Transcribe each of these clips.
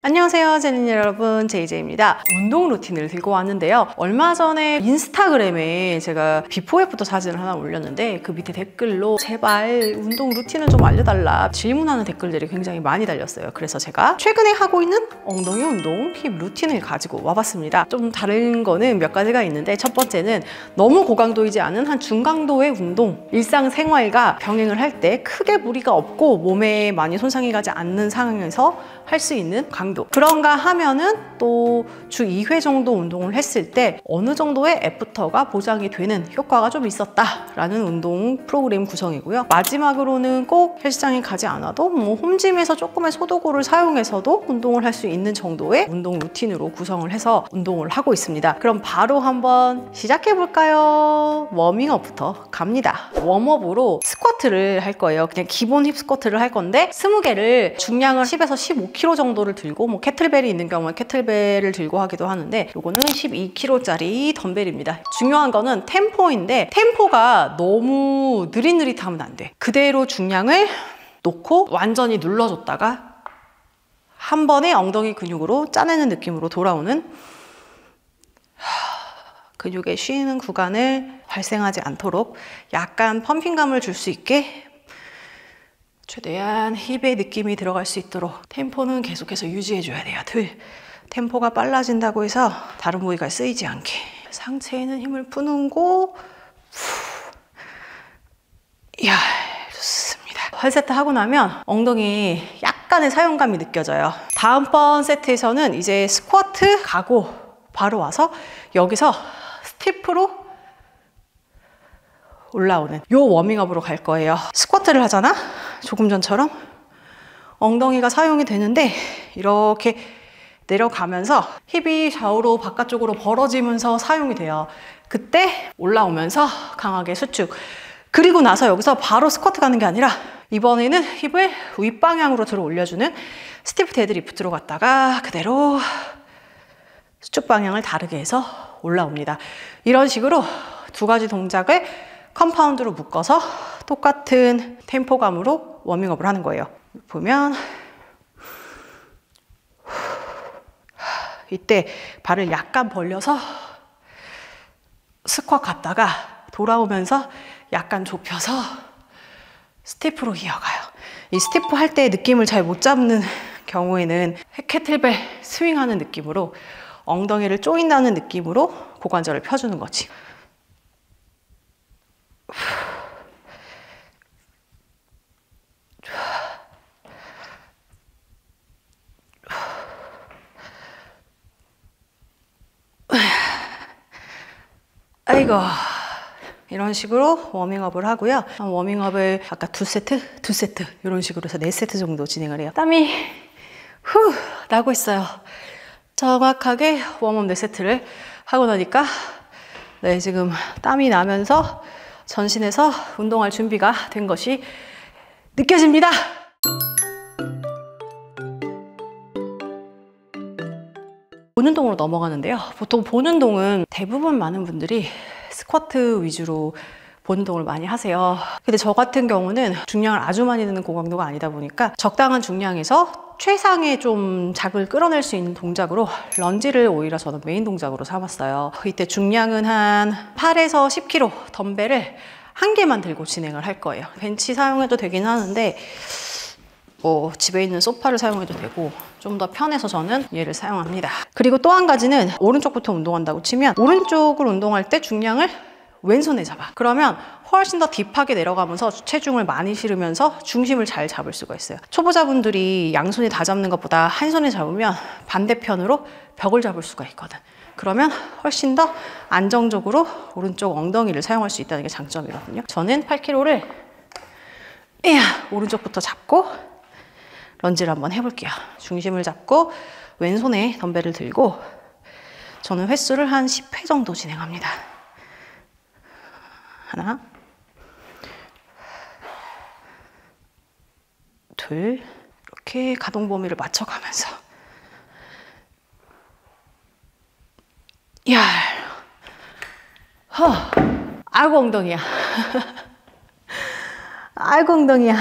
안녕하세요, 제니 여러분, 제이제이입니다. 운동 루틴을 들고 왔는데요. 얼마 전에 인스타그램에 제가 비포 애프터 사진을 하나 올렸는데 그 밑에 댓글로 제발 운동 루틴을 좀 알려달라 질문하는 댓글들이 굉장히 많이 달렸어요. 그래서 제가 최근에 하고 있는 엉덩이 운동 힙 루틴을 가지고 와봤습니다. 좀 다른 거는 몇 가지가 있는데, 첫 번째는 너무 고강도이지 않은 한 중강도의 운동, 일상생활과 병행을 할 때 크게 무리가 없고 몸에 많이 손상이 가지 않는 상황에서 할 수 있는 강도, 그런가 하면은 또 주 2회 정도 운동을 했을 때 어느 정도의 애프터가 보장이 되는 효과가 좀 있었다라는 운동 프로그램 구성이고요. 마지막으로는 꼭 헬스장에 가지 않아도 홈짐에서 조금의 소도구를 사용해서도 운동을 할 수 있는 정도의 운동 루틴으로 구성을 해서 운동을 하고 있습니다. 그럼 바로 한번 시작해 볼까요? 워밍업부터 갑니다. 웜업으로 스쿼트를 할 거예요. 그냥 기본 힙 스쿼트를 할 건데 20개를 중량을 10에서 15kg 정도를 들고, 캐틀벨이 있는 경우에 캐틀벨을 들고 하기도 하는데, 요거는 12kg짜리 덤벨입니다. 중요한 거는 템포인데, 템포가 너무 느릿느릿하면 안 돼. 그대로 중량을 놓고 완전히 눌러줬다가 한 번에 엉덩이 근육으로 짜내는 느낌으로 돌아오는, 근육의 쉬는 구간을 발생하지 않도록 약간 펌핑감을 줄 수 있게 최대한 힙의 느낌이 들어갈 수 있도록 템포는 계속해서 유지해줘야 돼요. 템포가 빨라진다고 해서 다른 부위가 쓰이지 않게 상체에 있는 힘을 푸는고, 이야, 좋습니다. 한 세트 하고 나면 엉덩이 약간의 사용감이 느껴져요. 다음번 세트에서는 이제 스쿼트 가고 바로 와서 여기서 스티프로 올라오는 요 워밍업으로 갈 거예요. 스쿼트를 하잖아? 조금 전처럼 엉덩이가 사용이 되는데 이렇게 내려가면서 힙이 좌우로 바깥쪽으로 벌어지면서 사용이 돼요. 그때 올라오면서 강하게 수축, 그리고 나서 여기서 바로 스쿼트 가는 게 아니라 이번에는 힙을 윗방향으로 들어 올려주는 스티프 데드리프트로 갔다가 그대로 수축 방향을 다르게 해서 올라옵니다. 이런 식으로 두 가지 동작을 컴파운드로 묶어서 똑같은 템포감으로 워밍업을 하는 거예요. 보면 이때 발을 약간 벌려서 스쿼트 갔다가 돌아오면서 약간 좁혀서 스티프로 이어가요. 이 스티프 할 때 느낌을 잘 못 잡는 경우에는 캐틀벨 스윙하는 느낌으로 엉덩이를 조인다는 느낌으로 고관절을 펴주는 거지. 아이고, 이런 식으로 워밍업을 하고요. 워밍업을 아까 두 세트 이런 식으로 해서 4세트 정도 진행을 해요. 땀이 후 나고 있어요. 정확하게 웜업 4세트를 하고 나니까 지금 땀이 나면서 전신에서 운동할 준비가 된 것이 느껴집니다. 본운동으로 넘어가는데요. 보통 본운동은 대부분 많은 분들이 스쿼트 위주로 본운동을 많이 하세요. 근데 저 같은 경우는 중량을 아주 많이 드는 고강도가 아니다 보니까 적당한 중량에서 최상의 좀 자극을 끌어낼 수 있는 동작으로 런지를 오히려 저는 메인 동작으로 삼았어요. 이때 중량은 한 8에서 10kg 덤벨을 한 개만 들고 진행을 할 거예요. 벤치 사용해도 되긴 하는데 집에 있는 소파를 사용해도 되고 좀 더 편해서 저는 얘를 사용합니다. 그리고 또 한 가지는 오른쪽부터 운동한다고 치면 오른쪽을 운동할 때 중량을 왼손에 잡아. 그러면 훨씬 더 딥하게 내려가면서 체중을 많이 실으면서 중심을 잘 잡을 수가 있어요. 초보자분들이 양손에 다 잡는 것보다 한 손에 잡으면 반대편으로 벽을 잡을 수가 있거든. 그러면 훨씬 더 안정적으로 오른쪽 엉덩이를 사용할 수 있다는 게 장점이거든요. 저는 8kg를 오른쪽부터 잡고 런지를 한번 해볼게요. 중심을 잡고 왼손에 덤벨을 들고 저는 횟수를 한 10회 정도 진행합니다. 하나, 둘, 이렇게 가동 범위를 맞춰가면서 야, 아이고 엉덩이야. 아이고 엉덩이야.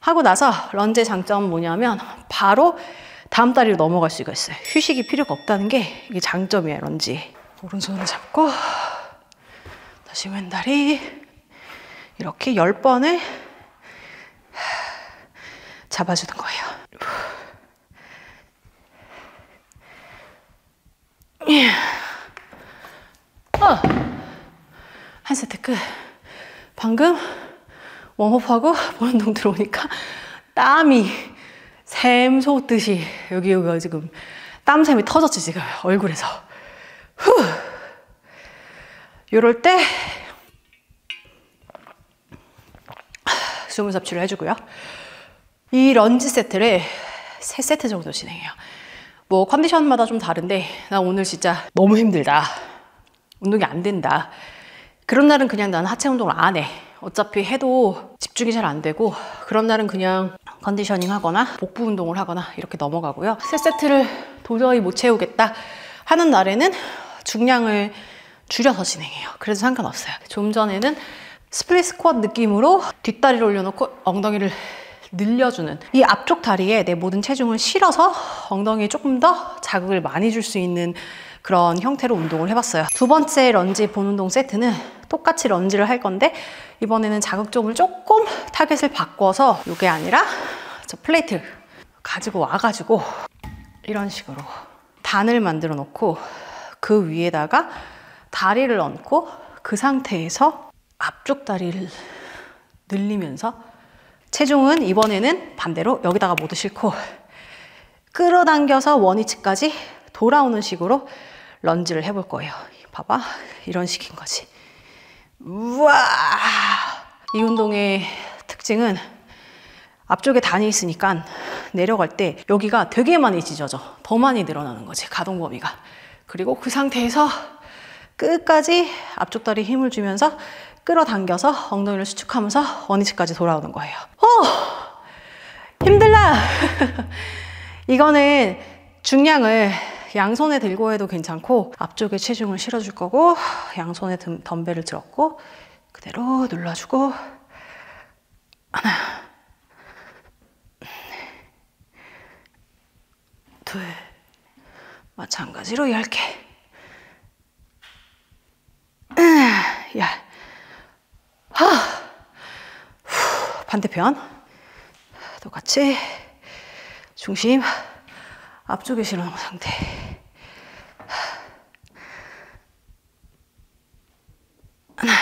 하고 나서 런지의 장점은 뭐냐면 바로 다음 다리로 넘어갈 수가 있어요. 휴식이 필요가 없다는 게 이게 장점이에요, 런지. 오른손을 잡고 다시 왼다리 이렇게 10번을 잡아주는 거예요. 한 세트 끝. 방금 웜업하고 본운동 들어오니까 땀이 샘솟듯이 여기가 지금 땀샘이 터졌지 지금 얼굴에서. 이럴 때 숨을 섭취를 해주고요. 이 런지 세트를 3세트 정도 진행해요. 뭐 컨디션마다 좀 다른데 나 오늘 진짜 너무 힘들다, 운동이 안 된다, 그런 날은 그냥 나는 하체 운동을 안 해. 어차피 해도 집중이 잘 안 되고, 그런 날은 그냥 컨디셔닝 하거나 복부 운동을 하거나 이렇게 넘어가고요. 3세트를 도저히 못 채우겠다 하는 날에는 중량을 줄여서 진행해요. 그래도 상관없어요. 좀 전에는 스플릿 스쿼트 느낌으로 뒷다리를 올려놓고 엉덩이를 늘려주는, 이 앞쪽 다리에 내 모든 체중을 실어서 엉덩이에 조금 더 자극을 많이 줄 수 있는 그런 형태로 운동을 해봤어요. 두 번째 런지 본운동 세트는 똑같이 런지를 할 건데, 이번에는 자극점을 조금 타겟을 바꿔서, 이게 아니라 저 플레이트 가지고 와가지고 이런 식으로 단을 만들어 놓고 그 위에다가 다리를 얹고 그 상태에서 앞쪽 다리를 늘리면서 체중은 이번에는 반대로 여기다가 모두 싣고 끌어당겨서 원위치까지 돌아오는 식으로 런지를 해볼 거예요. 봐봐, 이런 식인 거지. 우와! 이 운동의 특징은 앞쪽에 단이 있으니까 내려갈 때 여기가 되게 많이 찢어져. 더 많이 늘어나는 거지, 가동 범위가. 그리고 그 상태에서 끝까지 앞쪽 다리에 힘을 주면서 끌어당겨서 엉덩이를 수축하면서 원위치까지 돌아오는 거예요. 힘들다! 이거는 중량을 양손에 들고 해도 괜찮고, 앞쪽에 체중을 실어줄 거고, 양손에 덤벨을 들었고 그대로 눌러주고, 하나, 둘, 마찬가지로 10개. 반대편 똑같이 중심 앞쪽에 실어놓은 상태. 하나,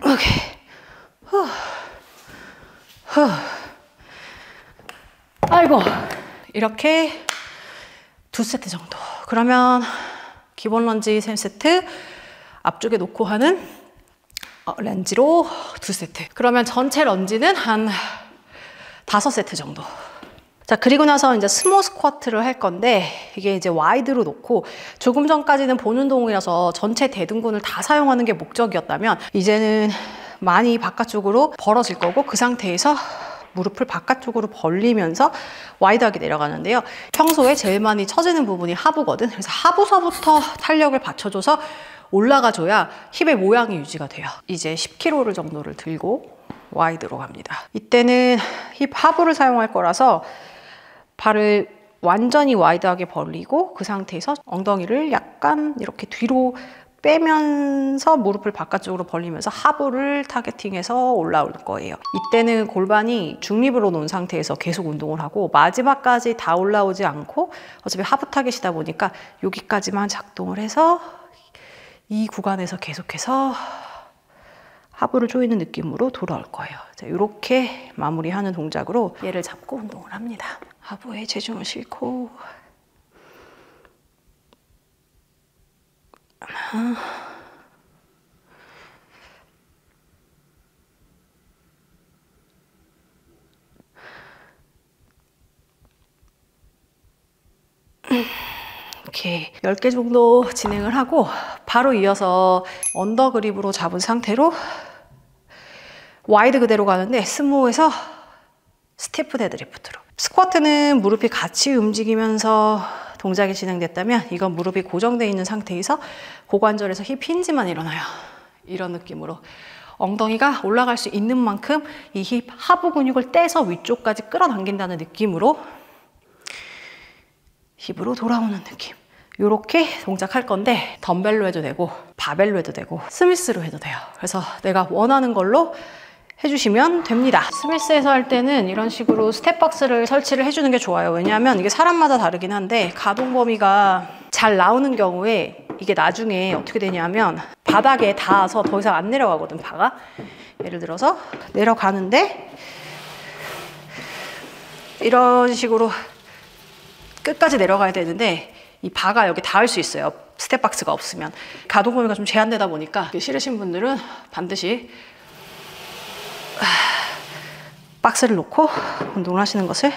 오케이. 아이고, 이렇게 2세트 정도. 그러면 기본 런지 3세트, 앞쪽에 놓고 하는 렌지로 2세트. 그러면 전체 런지는 한 5세트 정도. 자, 그리고 나서 이제 스몰 스쿼트를 할 건데, 이게 이제 와이드로 놓고, 조금 전까지는 본 운동이라서 전체 대둔근을 다 사용하는 게 목적이었다면, 이제는 많이 바깥쪽으로 벌어질 거고, 그 상태에서 무릎을 바깥쪽으로 벌리면서 와이드하게 내려가는데요. 평소에 제일 많이 처지는 부분이 하부거든. 그래서 하부서부터 탄력을 받쳐줘서 올라가줘야 힙의 모양이 유지가 돼요. 이제 10kg 정도를 들고 와이드로 갑니다. 이때는 힙 하부를 사용할 거라서 발을 완전히 와이드하게 벌리고, 그 상태에서 엉덩이를 약간 이렇게 뒤로 빼면서 무릎을 바깥쪽으로 벌리면서 하부를 타겟팅해서 올라올 거예요. 이때는 골반이 중립으로 놓은 상태에서 계속 운동을 하고, 마지막까지 다 올라오지 않고, 어차피 하부 타겟이다 보니까 여기까지만 작동을 해서 이 구간에서 계속해서 하부를 조이는 느낌으로 돌아올 거예요. 자, 이렇게 마무리하는 동작으로 얘를 잡고 운동을 합니다. 하부에 체중을 싣고, 하나, 이렇게 10개 정도 진행을 하고, 바로 이어서 언더 그립으로 잡은 상태로 와이드 그대로 가는데, 스모에서 스티프 데드리프트로. 스쿼트는 무릎이 같이 움직이면서 동작이 진행됐다면, 이건 무릎이 고정되어 있는 상태에서 고관절에서 힙 힌지만 일어나요. 이런 느낌으로 엉덩이가 올라갈 수 있는 만큼 이 힙 하부 근육을 떼서 위쪽까지 끌어당긴다는 느낌으로 힙으로 돌아오는 느낌. 이렇게 동작할 건데 덤벨로 해도 되고 바벨로 해도 되고 스미스로 해도 돼요. 그래서 내가 원하는 걸로 해주시면 됩니다. 스미스에서 할 때는 이런 식으로 스텝박스를 설치를 해주는 게 좋아요. 왜냐하면 이게 사람마다 다르긴 한데 가동 범위가 잘 나오는 경우에 이게 나중에 어떻게 되냐면 바닥에 닿아서 더 이상 안 내려가거든, 바가. 예를 들어서 내려가는데 이런 식으로 끝까지 내려가야 되는데 이 바가 여기 닿을 수 있어요. 스텝박스가 없으면. 가동 범위가 좀 제한되다 보니까 싫으신 분들은 반드시 박스를 놓고 운동을 하시는 것을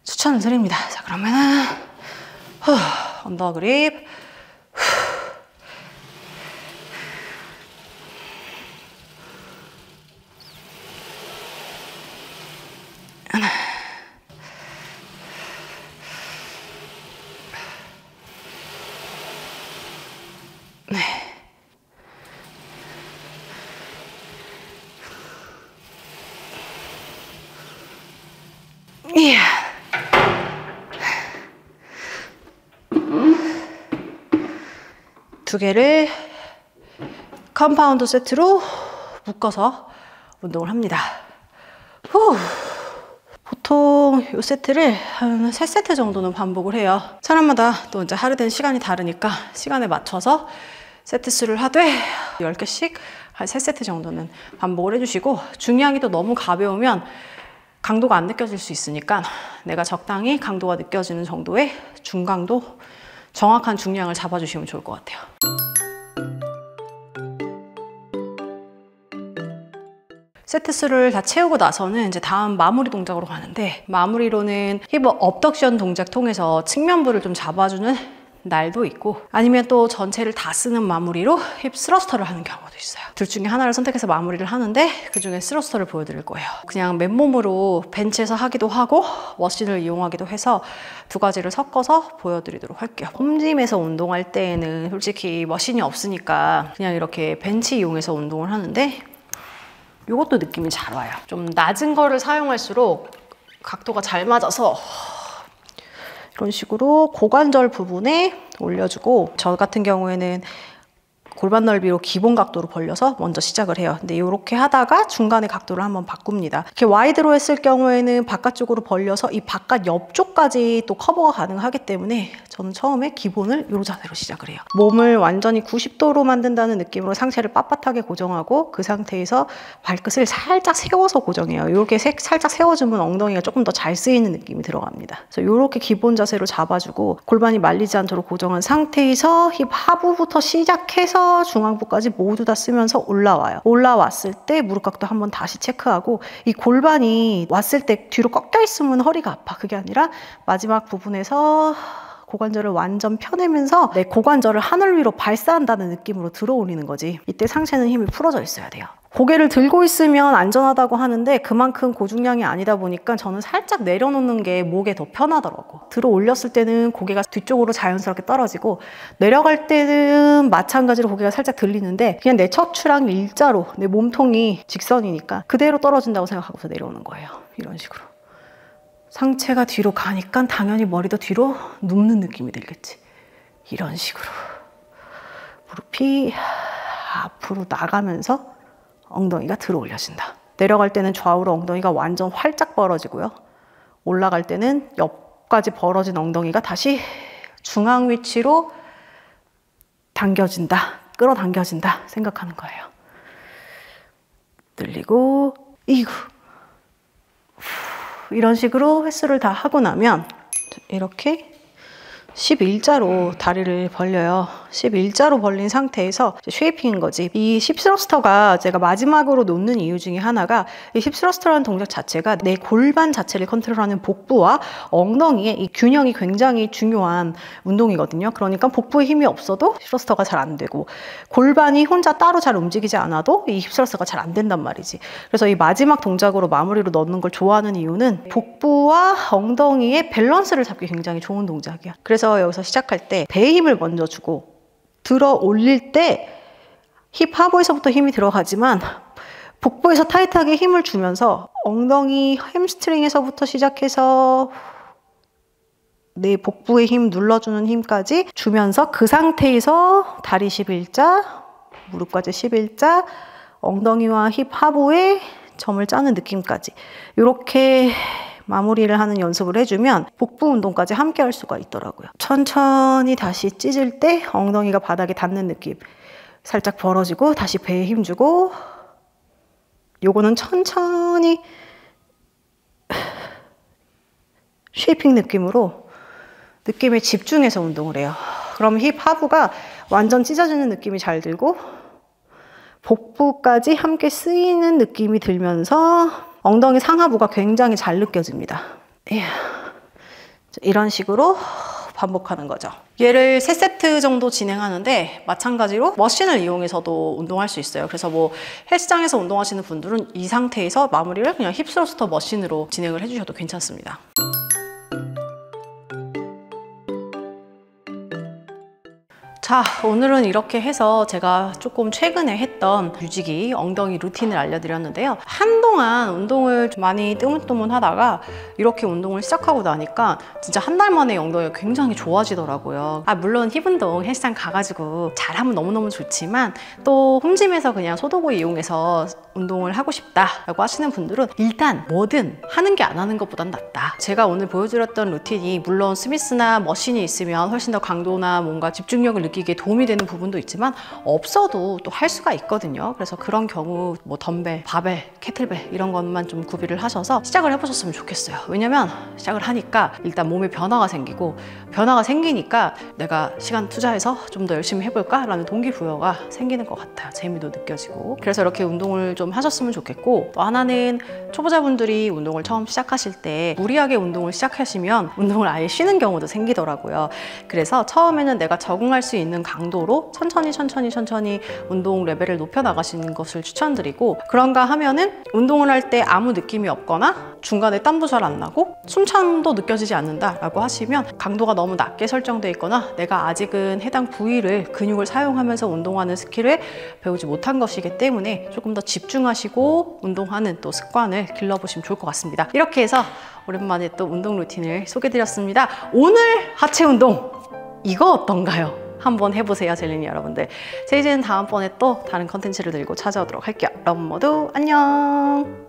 추천을 드립니다. 자, 그러면은 언더 그립, 하나, 네, 이야. 두 개를 컴파운드 세트로 묶어서 운동을 합니다. 보통 이 세트를 한 3세트 정도는 반복을 해요. 사람마다 또 이제 하루된 시간이 다르니까 시간에 맞춰서 세트 수를 하되 10개씩 한 3세트 정도는 반복을 해주시고, 중량이 또 너무 가벼우면 강도가 안 느껴질 수 있으니까 내가 적당히 강도가 느껴지는 정도의 중강도, 정확한 중량을 잡아주시면 좋을 것 같아요. 세트 수를 다 채우고 나서는 이제 다음 마무리 동작으로 가는데, 마무리로는 힙 업덕션 동작 통해서 측면부를 좀 잡아주는 날도 있고, 아니면 또 전체를 다 쓰는 마무리로 힙 스러스터를 하는 경우도 있어요. 둘 중에 하나를 선택해서 마무리를 하는데 그 중에 스러스터를 보여드릴 거예요. 그냥 맨몸으로 벤치에서 하기도 하고 머신을 이용하기도 해서 두 가지를 섞어서 보여드리도록 할게요. 홈짐에서 운동할 때에는 솔직히 머신이 없으니까 그냥 이렇게 벤치 이용해서 운동을 하는데, 이것도 느낌이 잘 와요. 좀 낮은 거를 사용할수록 각도가 잘 맞아서 이런 식으로 고관절 부분에 올려주고, 저 같은 경우에는 골반 넓이로 기본 각도로 벌려서 먼저 시작을 해요. 근데 이렇게 하다가 중간에 각도를 한번 바꿉니다. 이렇게 와이드로 했을 경우에는 바깥쪽으로 벌려서 이 바깥 옆쪽까지 또 커버가 가능하기 때문에 저는 처음에 기본을 이 자세로 시작을 해요. 몸을 완전히 90도로 만든다는 느낌으로 상체를 빳빳하게 고정하고, 그 상태에서 발끝을 살짝 세워서 고정해요. 이렇게 살짝 세워주면 엉덩이가 조금 더 잘 쓰이는 느낌이 들어갑니다. 그래서 이렇게 기본 자세로 잡아주고 골반이 말리지 않도록 고정한 상태에서 힙 하부부터 시작해서 중앙부까지 모두 다 쓰면서 올라와요. 올라왔을 때 무릎 각도 한번 다시 체크하고, 이 골반이 왔을 때 뒤로 꺾여 있으면 허리가 아파. 그게 아니라 마지막 부분에서 고관절을 완전 펴내면서 내 고관절을 하늘 위로 발사한다는 느낌으로 들어 올리는 거지. 이때 상체는 힘이 풀어져 있어야 돼요. 고개를 들고 있으면 안전하다고 하는데 그만큼 고중량이 아니다 보니까 저는 살짝 내려놓는 게 목에 더 편하더라고. 들어 올렸을 때는 고개가 뒤쪽으로 자연스럽게 떨어지고, 내려갈 때는 마찬가지로 고개가 살짝 들리는데 그냥 내 척추랑 일자로 내 몸통이 직선이니까 그대로 떨어진다고 생각하고서 내려오는 거예요. 이런 식으로. 상체가 뒤로 가니까 당연히 머리도 뒤로 눕는 느낌이 들겠지. 이런 식으로. 무릎이 앞으로 나가면서 엉덩이가 들어 올려진다. 내려갈 때는 좌우로 엉덩이가 완전 활짝 벌어지고요. 올라갈 때는 옆까지 벌어진 엉덩이가 다시 중앙 위치로 당겨진다, 끌어당겨진다 생각하는 거예요. 늘리고, 이구. 이런 식으로 횟수를 다 하고 나면 이렇게 11자로 다리를 벌려요. 11자로 벌린 상태에서 쉐이핑인 거지. 이 힙 스러스터가 제가 마지막으로 놓는 이유 중에 하나가, 이 힙 스러스터라는 동작 자체가 내 골반 자체를 컨트롤하는 복부와 엉덩이의 이 균형이 굉장히 중요한 운동이거든요. 그러니까 복부에 힘이 없어도 힙 스러스터가 잘 안 되고, 골반이 혼자 따로 잘 움직이지 않아도 이 힙 스러스터가 잘 안 된단 말이지. 그래서 이 마지막 동작으로 마무리로 넣는 걸 좋아하는 이유는 복부와 엉덩이의 밸런스를 잡기 굉장히 좋은 동작이야. 그래서 여기서 시작할 때 배에 힘을 먼저 주고, 들어 올릴 때 힙 하부에서부터 힘이 들어가지만 복부에서 타이트하게 힘을 주면서 엉덩이 햄스트링에서부터 시작해서 내 복부의 힘 눌러주는 힘까지 주면서 그 상태에서 다리 11자, 무릎까지 11자, 엉덩이와 힙 하부에 점을 짜는 느낌까지 이렇게 마무리를 하는 연습을 해주면 복부 운동까지 함께 할 수가 있더라고요. 천천히 다시 찢을 때 엉덩이가 바닥에 닿는 느낌. 살짝 벌어지고 다시 배에 힘주고 요거는 천천히 쉐이핑 느낌으로 느낌에 집중해서 운동을 해요. 그럼 힙 하부가 완전 찢어지는 느낌이 잘 들고 복부까지 함께 쓰이는 느낌이 들면서 엉덩이 상하부가 굉장히 잘 느껴집니다. 이런 식으로 반복하는 거죠. 얘를 3세트 정도 진행하는데 마찬가지로 머신을 이용해서도 운동할 수 있어요. 그래서 뭐 헬스장에서 운동하시는 분들은 이 상태에서 마무리를 그냥 힙스러스터 머신으로 진행을 해주셔도 괜찮습니다. 자, 오늘은 이렇게 해서 제가 조금 최근에 했던 유지기 엉덩이 루틴을 알려드렸는데요. 한동안 운동을 좀 많이 뜨문뜨문하다가 이렇게 운동을 시작하고 나니까 진짜 한 달 만에 엉덩이가 굉장히 좋아지더라고요. 물론 힙 운동 헬스장 가가지고 잘하면 너무너무 좋지만 또 홈짐에서 그냥 소도구 이용해서 운동을 하고 싶다라고 하시는 분들은 일단 뭐든 하는 게 안 하는 것보단 낫다. 제가 오늘 보여드렸던 루틴이 물론 스미스나 머신이 있으면 훨씬 더 강도나 뭔가 집중력을 느끼기에 도움이 되는 부분도 있지만 없어도 또 할 수가 있거든요. 그래서 그런 경우 뭐 덤벨, 바벨, 캐틀벨 이런 것만 좀 구비를 하셔서 시작을 해보셨으면 좋겠어요. 왜냐면 시작을 하니까 일단 몸에 변화가 생기고 변화가 생기니까 내가 시간 투자해서 좀 더 열심히 해볼까? 라는 동기부여가 생기는 것 같아요. 재미도 느껴지고. 그래서 이렇게 운동을 좀 하셨으면 좋겠고 또 하나는 초보자분들이 운동을 처음 시작하실 때 무리하게 운동을 시작하시면 운동을 아예 쉬는 경우도 생기더라고요. 그래서 처음에는 내가 적응할 수 있는 강도로 천천히 운동 레벨을 높여 나가시는 것을 추천드리고 그런가 하면은 운동을 할 때 아무 느낌이 없거나 중간에 땀도 잘 안 나고 숨참도 느껴지지 않는다 라고 하시면 강도가 너무 낮게 설정되어 있거나 내가 아직은 해당 부위를 근육을 사용하면서 운동하는 스킬을 배우지 못한 것이기 때문에 조금 더 집중하시고 운동하는 또 습관을 길러보시면 좋을 것 같습니다. 이렇게 해서 오랜만에 또 운동 루틴을 소개해드렸습니다. 오늘 하체 운동 이거 어떤가요? 한번 해보세요, 젤리니 여러분들. 제이제는 다음번에 또 다른 컨텐츠를 들고 찾아오도록 할게요. 여러분 모두 안녕.